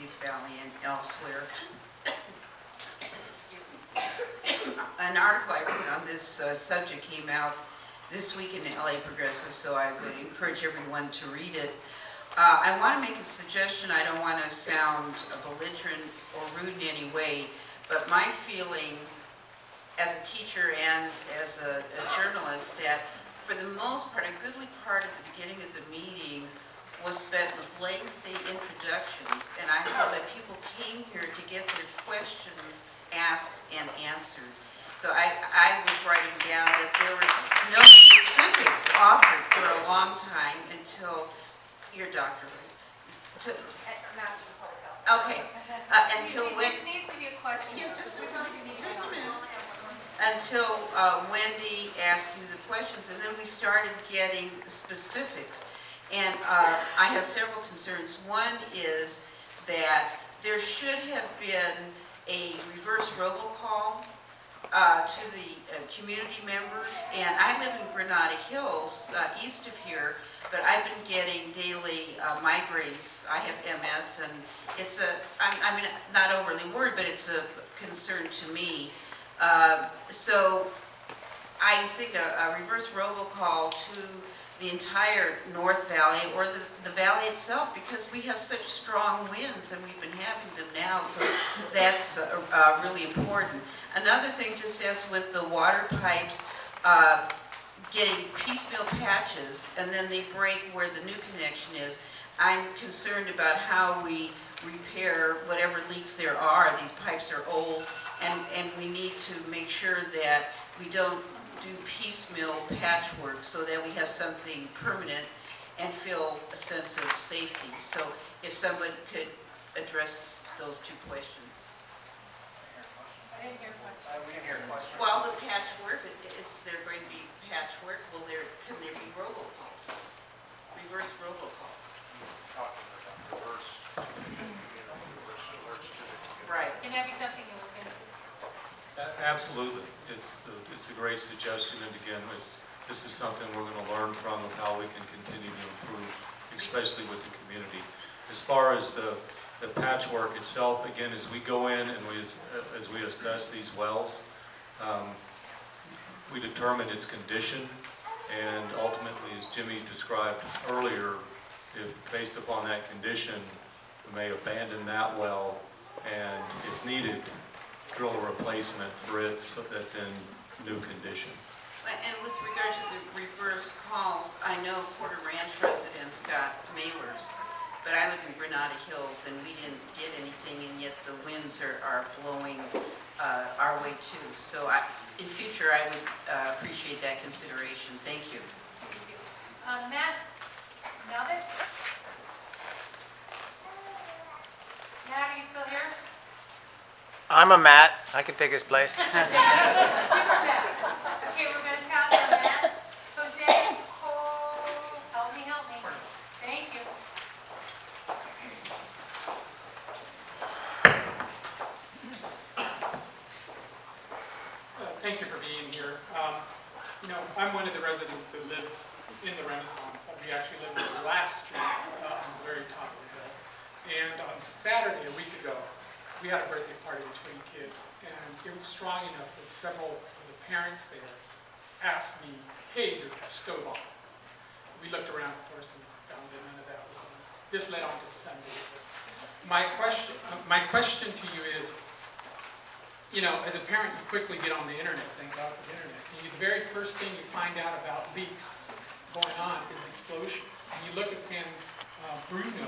Davis Valley and elsewhere. Excuse me. An article I wrote on this subject came out this week in the LA Progressive, so I would encourage everyone to read it. I want to make a suggestion. I don't want to sound belligerent or rude in any way, but my feeling as a teacher and as a journalist that for the most part, a goodly part of the beginning of the meeting was spent with lengthy introductions, and I felt that people came here to get their questions asked and answered. So I was writing down that there were no specifics offered for a long time until your doctor. Master of Public Health. Okay, until when? This needs to be a question. Yeah, just a minute. Until Wendy asked you the questions, and then we started getting specifics. And I have several concerns. One is that there should have been a reverse robocall to the community members. And I live in Granada Hills, east of here, but I've been getting daily migraines. I have MS, and it's I mean, not overly worried, but it's a concern to me. So I think a reverse robocall to the entire North Valley or the valley itself, because we have such strong winds and we've been having them now, so that's really important. Another thing, just as with the water pipes, getting piecemeal patches and then they break where the new connection is. I'm concerned about how we repair whatever leaks there are. These pipes are old, and we need to make sure that we don't do piecemeal patchwork so that we have something permanent and feel a sense of safety. So if somebody could address those two questions. I didn't hear a question. We didn't hear a question. Well, the patchwork, is there going to be patchwork? Can there be robocalls? Reverse robocalls? Talking about reverse alerts to the Right. Can that be something you look into? Absolutely. It's a great suggestion, and again, this is something we're going to learn from of how we can continue to improve, especially with the community. As far as the patchwork itself, again, as we go in and as we assess these wells, we determine its condition, and ultimately, as Jimmy described earlier, if based upon that condition, we may abandon that well and, if needed, drill a replacement for it so that's in new condition. And with regard to the reverse calls, I know Porter Ranch residents got mailers, but I live in Granada Hills and we didn't get anything, and yet the winds are blowing our way too. So in future, I would appreciate that consideration. Thank you. Matt, Melvin? Matt, are you still here? I'm a Matt. I can take his place. Super Matt. Okay, we're going to pass on Matt. Jose, help me. Thank you. Thank you for being here. I'm one of the residents that lives in the Renaissance. We actually live in the last street on the very top of the hill. And on Saturday, a week ago, we had a birthday party with 20 kids, and it was strong enough that several of the parents there asked me, "Hey, is your stove on?" We looked around, of course, and found that none of that was on. This led on to Sundays. My question to you is, as a parent, you quickly get on the internet, thank God for the internet, and the very first thing you find out about leaks going on is explosions. And you look at San Bruno,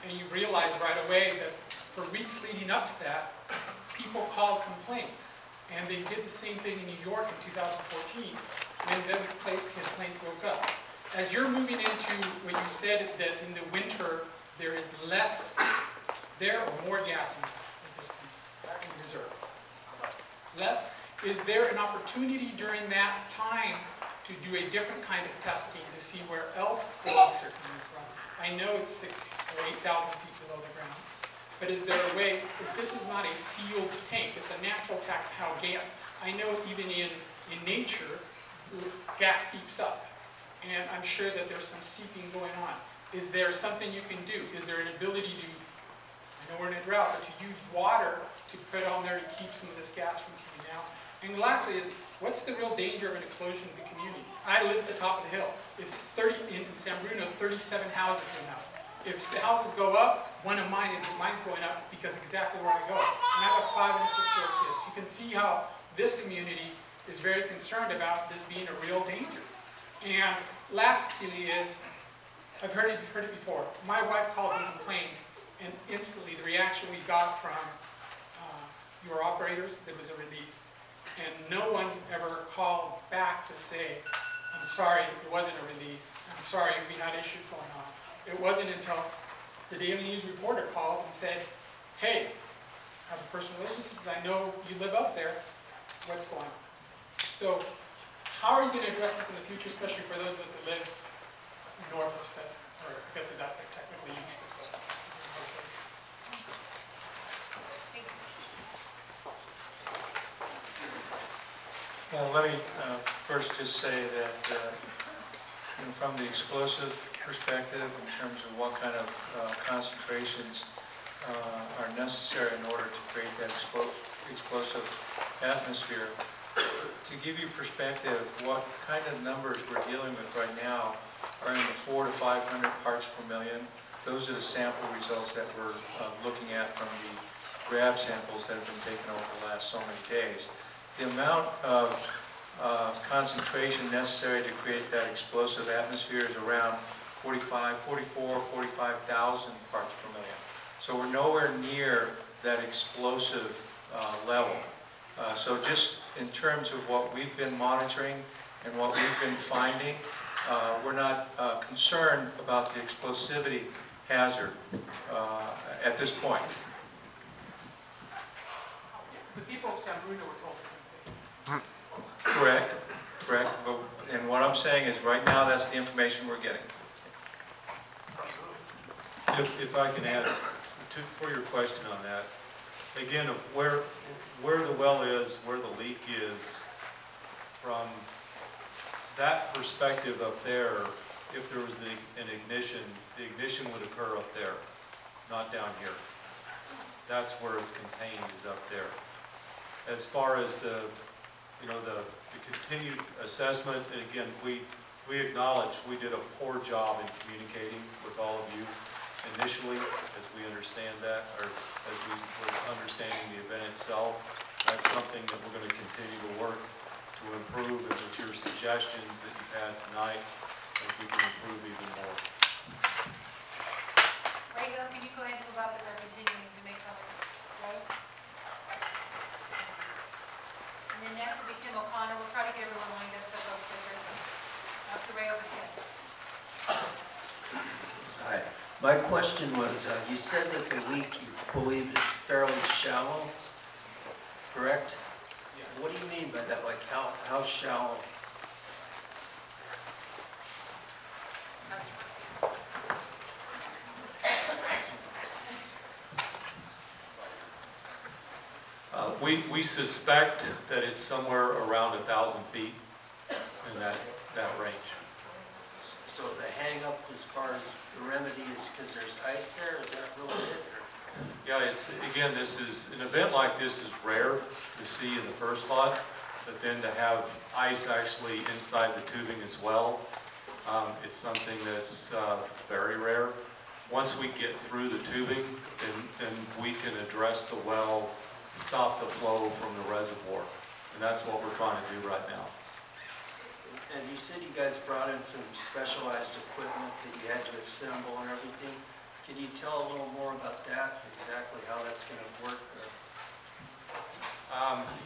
and you realize right away that for weeks leading up to that, people called complaints. And they did the same thing in New York in 2014 when those complaints woke up. As you're moving into what you said, that in the winter there is less, there or more gas in this reserve. Less. Is there an opportunity during that time to do a different kind of testing to see where else the leaks are coming from? I know it's 6,000 or 8,000 feet below the ground. But is there a way, if this is not a sealed tank, it's a natural how gas, I know even in nature, gas seeps up. And I'm sure that there's some seeping going on. Is there something you can do? Is there an ability to, I know we're in a figure out, but to use water to put on there to keep some of this gas from coming out. And lastly is, what's the real danger of an explosion in the community? I live at the top of the hill. If in San Bruno, 37 houses went out. If houses go up, one of mine's going up because exactly where I go. And I have 5 and 6-year-old kids. You can see how this community is very concerned about this being a real danger. And lastly is, I've heard it before. My wife called and complained, and instantly the reaction we got from your operators, there was a release. And no one ever called back to say, I'm sorry, it wasn't a release. I'm sorry, we had issues going on. It wasn't until the Daily News reporter called and said, hey, I have a personal relationship, I know you live up there, what's going on? So, how are you going to address this in the future, especially for those of us that live north of Cessna, or I guess that's like technically east of Cessna. Thank you. Well, let me first just say that from the explosive perspective, in terms of what kind of concentrations are necessary in order to create that explosive atmosphere, to give you perspective, what kind of numbers we're dealing with right now are in the 400 to 500 parts per million. Those are the sample results that we're looking at from the grab samples that have been taken over the last so many days. The amount of concentration necessary to create that explosive atmosphere is around 45,000 parts per million. So we're nowhere near that explosive level. So just in terms of what we've been monitoring and what we've been finding, we're not concerned about the explosivity hazard at this point. The people of San Bruno were told the same thing. Correct. And what I'm saying is right now that's the information we're getting. If I can add for your question on that, again, where the well is, where the leak is, from that perspective up there, if there was an ignition, the ignition would occur up there, not down here. That's where it's contained, is up there. As far as the continued assessment, and again, we acknowledge we did a poor job in communicating with all of you initially, as we understand that, or as we were understanding the event itself. That's something that we're going to continue to work to improve, and with your suggestions that you've had tonight, I think we can improve even more. Rego, can you go ahead and move up as I'm continuing to make comments? Right? And then next will be Tim O'Connor. We'll try to get everyone lined up so it goes quicker. After Ray, over Tim. Hi. My question was, you said that the leak you believe is fairly shallow, correct? Yeah. What do you mean by that? Like how shallow? We suspect that it's somewhere around 1,000 feet in that range. So the hang up as far as the remedy is because there's ice there? Is that really it? Or? Yeah, again, this is, an event like this is rare to see in the first spot, but then to have ice actually inside the tubing as well, it's something that's very rare. Once we get through the tubing, then we can address the well, stop the flow from the reservoir. And that's what we're trying to do right now. And you said you guys brought in some specialized equipment that you had to assemble and everything. Can you tell a little more about that, exactly how that's going to work?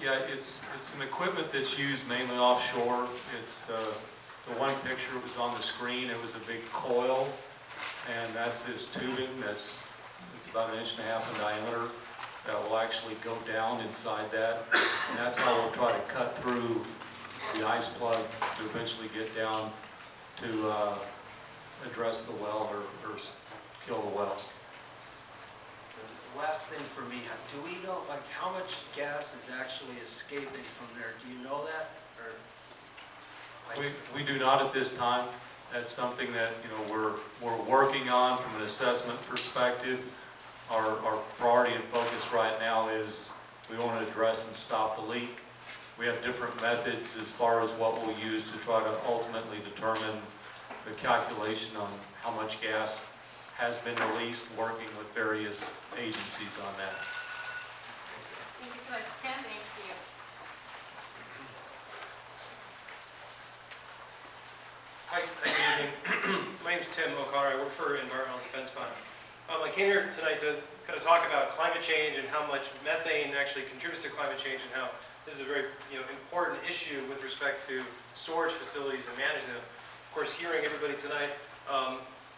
Yeah, it's some equipment that's used mainly offshore. It's the one picture was on the screen. It was a big coil, and that's this tubing it's about 1.5 inches in diameter that will actually go down inside that. And that's how we'll try to cut through the ice plug to eventually get down to address the well or kill the well. The last thing for me, do we know like how much gas is actually escaping from there? Do you know that? Or like, We do not at this time. That's something that we're working on from an assessment perspective. Our priority and focus right now is we want to address and stop the leak. We have different methods as far as what we'll use to try to ultimately determine the calculation on how much gas has been released, working with various agencies on that. Thank you so much. Tim, thank you. Hi, good evening. My name's Tim O'Connor. I work for Environmental Defense Fund. I came here tonight to kind of talk about climate change and how much methane actually contributes to climate change, and how this is a very important issue with respect to storage facilities and managing them. Of course, hearing everybody tonight,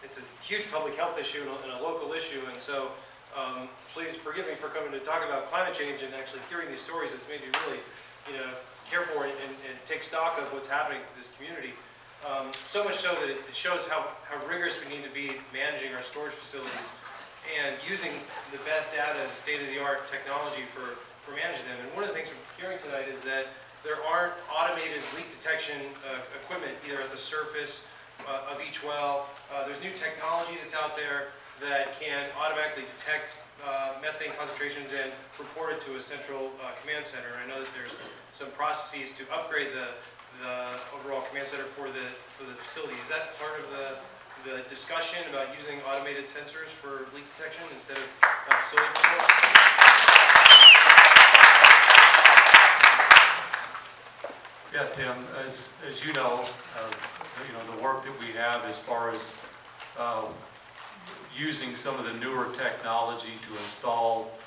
it's a huge public health issue and a local issue, and so please forgive me for coming to talk about climate change, and actually hearing these stories. It's made me really care for it and take stock of what's happening to this community. So much so that it shows how rigorous we need to be managing our storage facilities and using the best data and state-of-the-art technology for managing them. And one of the things we're hearing tonight is that there aren't automated leak detection equipment either at the surface of each well. There's new technology that's out there that can automatically detect methane concentrations and report it to a central command center. I know that there's some processes to upgrade the overall command center for the facility. Is that part of the discussion about using automated sensors for leak detection instead of facility control? Yeah, Tim, as you know, the work that we have as far as using some of the newer technology to install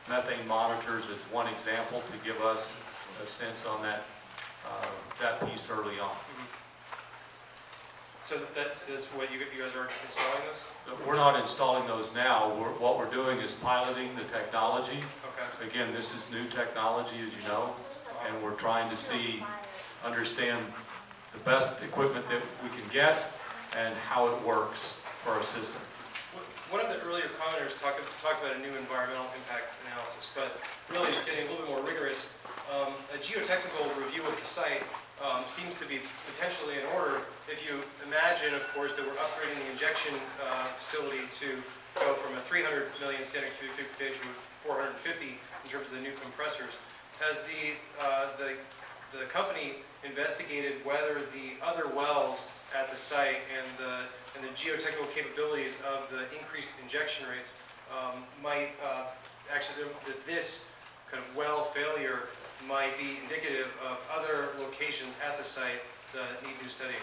methane monitors is one example to give us a sense on that piece early on. So that's what you guys are installing those? We're not installing those now. What we're doing is piloting the technology. Okay. Again, this is new technology, as you know, and we're trying to understand the best equipment that we can get and how it works for our system. One of the earlier commenters talked about a new environmental impact analysis, but really getting a little bit more rigorous. A geotechnical review of the site seems to be potentially in order if you imagine, of course, that we're upgrading the injection facility to go from a 300 million standard cubic feet per day to 450 in terms of the new compressors. Has the company investigated whether the other wells at the site and the geotechnical capabilities of the increased injection rates might actually, that this kind of well failure might be indicative of other locations at the site that need new studying?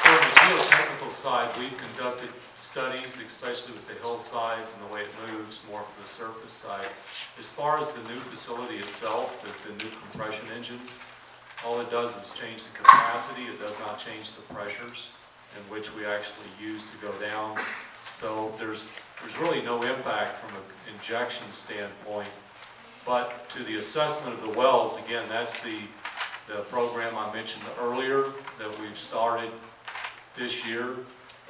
So on the geotechnical side, we've conducted studies, especially with the hillsides and the way it moves more from the surface side. As far as the new facility itself, the new compression engines, all it does is change the capacity. It does not change the pressures in which we actually use to go down. So there's really no impact from an injection standpoint. But to the assessment of the wells, again, that's the program I mentioned earlier that we've started this year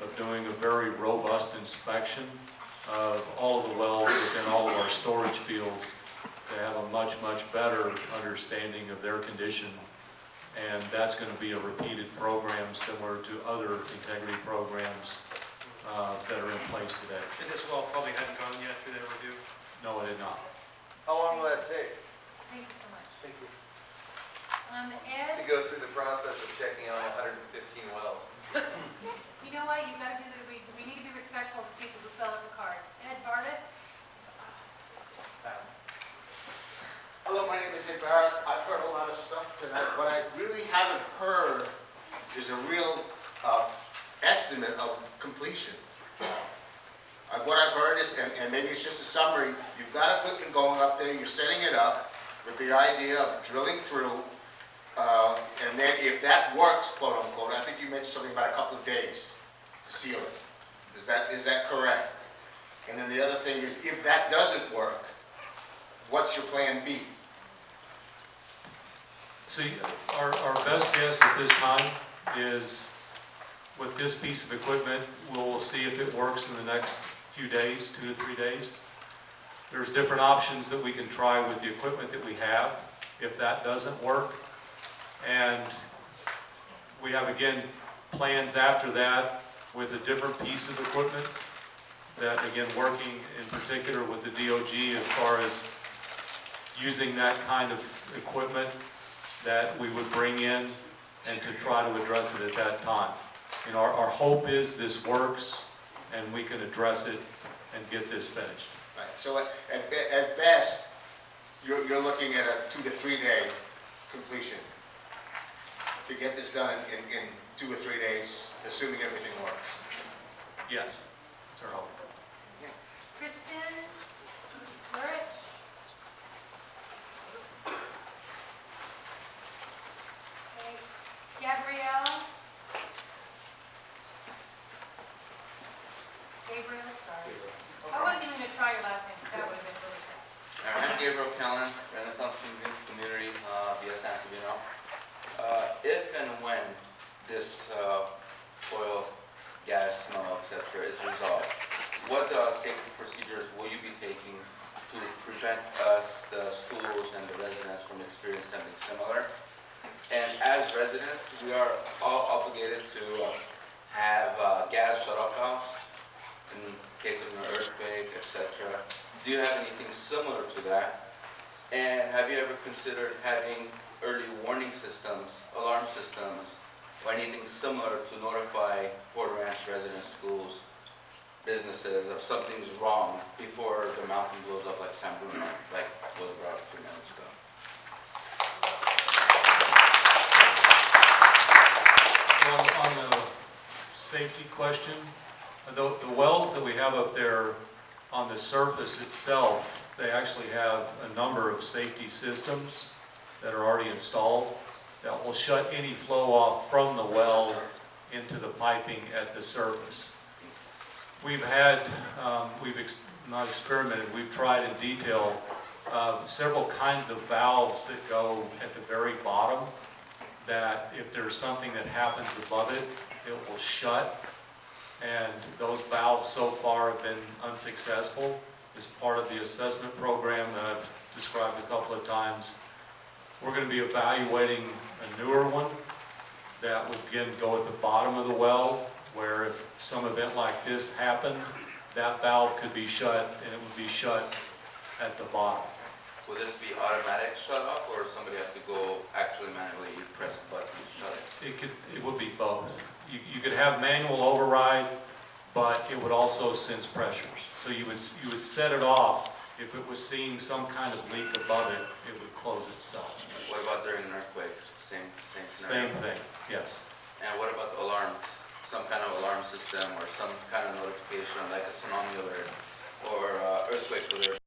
of doing a very robust inspection of all of the wells within all of our storage fields to have a much, much better understanding of their condition. And that's going to be a repeated program similar to other integrity programs that are in place today. And this well probably hadn't gone yet through their review. No, it did not. How long will that take Thank you so much. Thank you. Ed, to go through the process of checking on 115 wells? you know what? You got to do we need to be respectful of people who fill out the cards. Ed Bartlett? Hello, my name is Ed Barrett. I've heard a lot of stuff tonight. What I really haven't heard is a real estimate of completion. What I've heard is, and maybe it's just a summary, you've got equipment going up there, you're setting it up with the idea of drilling through, and then if that works, quote unquote, I think you mentioned something about a couple of days to seal it. Is that correct? And then the other thing is, if that doesn't work, what's your plan B? See, our best guess at this time is with this piece of equipment, we'll see if it works in the next few days, 2 to 3 days. There's different options that we can try with the equipment that we have if that doesn't work. And we have, again, plans after that with a different piece of equipment that, again, working in particular with the DOG as far as using that kind of equipment that we would bring in and to try to address it at that time. You know, our hope is this works and we can address it and get this finished. Right, so at best, you're looking at a 2 to 3 day completion to get this done in 2 or 3 days, assuming everything works. Yes, that's our hope. Kristen, Lurich. Okay. Gabrielle. Gabriel, sorry. I wasn't even gonna try your last name, 'cause that would have been really bad. I'm Gabriel Callan, Renaissance Community, via San Sabino. If and when this oil, gas, smell, etc. is resolved, what safety procedures will you be taking to prevent us, the schools and the residents from experiencing something similar? And as residents, we are all obligated to have gas shut-off valves in case of an earthquake, etc. Do you have anything similar to that? And have you ever considered having early warning systems, alarm systems, or anything similar to notify Port Ranch residents, schools, businesses if something's wrong before the mountain blows up like San Bruno, like was brought up 3 minutes ago? So on the safety question, the wells that we have up there on the surface itself, they actually have a number of safety systems that are already installed that will shut any flow off from the well into the piping at the surface. We've had, not experimented, we've tried in detail several kinds of valves that go at the very bottom that if there's something that happens above it, it will shut. And those valves so far have been unsuccessful as part of the assessment program that I've described a couple of times. We're going to be evaluating a newer one that would again go at the bottom of the well, where if some event like this happened, that valve could be shut and it would be shut at the bottom. Will this be automatic shut off, or somebody have to go actually manually press the button to shut it? It would be both. You could have manual override, but it would also sense pressures. So you would set it off. If it was seeing some kind of leak above it, it would close itself. What about during an earthquake? Same Same scenario? thing, yes. And what about the alarms? Some kind of alarm system or some kind of notification like a tsunami alert or earthquake alert?